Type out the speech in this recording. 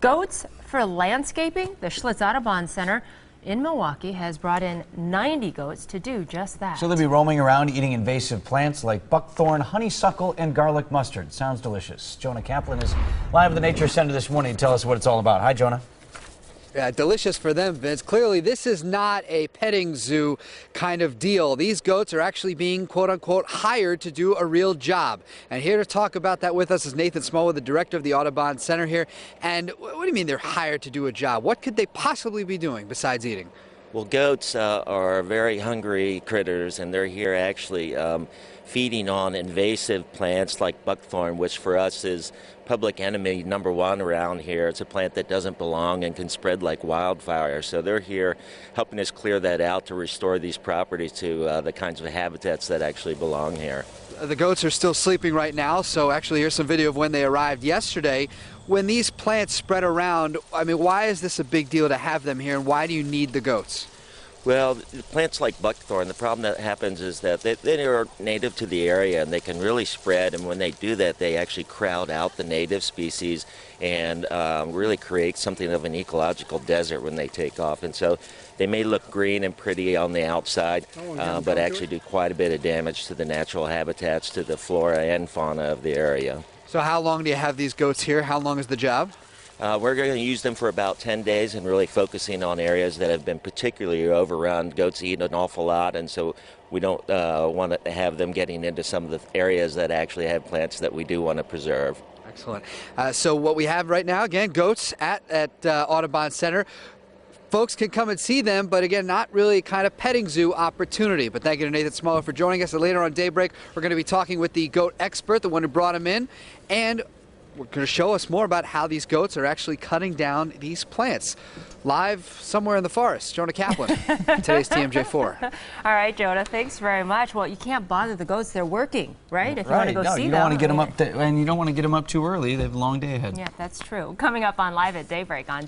Goats for landscaping. The Schlitz Audubon Center in Milwaukee has brought in 90 goats to do just that. So they'll be roaming around eating invasive plants like buckthorn, honeysuckle, and garlic mustard. Sounds delicious. Jonah Kaplan is live at the Nature Center this morning to tell us what it's all about. Hi, Jonah. Yeah, delicious for them, Vince. Clearly, this is not a petting zoo kind of deal. These goats are actually being, quote-unquote, hired to do a real job. And here to talk about that with us is Nathan Smola, the director of the Audubon Center here. And what do you mean they're hired to do a job? What could they possibly be doing besides eating? Well, goats are very hungry critters, and they're here actually feeding on invasive plants like buckthorn, which for us is public enemy #1 around here. It's a plant that doesn't belong and can spread like wildfire. So they're here helping us clear that out to restore these properties to the kinds of habitats that actually belong here. The goats are still sleeping right now, so actually here's some video of when they arrived yesterday. When these plants spread around, I mean, why is this a big deal to have them here, and why do you need the goats? Well, plants like buckthorn, the problem that happens is that they are native to the area and they can really spread, and when they do that, they actually crowd out the native species and really create something of an ecological desert when they take off. And so they may look green and pretty on the outside, but actually do quite a bit of damage to the natural habitats, to the flora and fauna of the area. So how long do you have these goats here? How long is the job? We're going to use them for about 10 days and really focusing on areas that have been particularly overrun. Goats eat an awful lot, and so we don't want to have them getting into some of the areas that actually have plants that we do want to preserve. Excellent. So what we have right now, again, goats at Audubon Center. Folks can come and see them, but again, not really kind of petting zoo opportunity. But thank you to Nathan Smola for joining us. And later on Daybreak, we're going to be talking with the goat expert, the one who brought him in, and we're going to show us more about how these goats are actually cutting down these plants. Live somewhere in the forest, Jonah Kaplan, today's TMJ4. All right, Jonah, thanks very much. Well, you can't bother the goats. They're working, right? If you want to go see them. You don't want to get them up, and you don't want to get them up too early. They have a long day ahead. Yeah, that's true. Coming up on Live at Daybreak on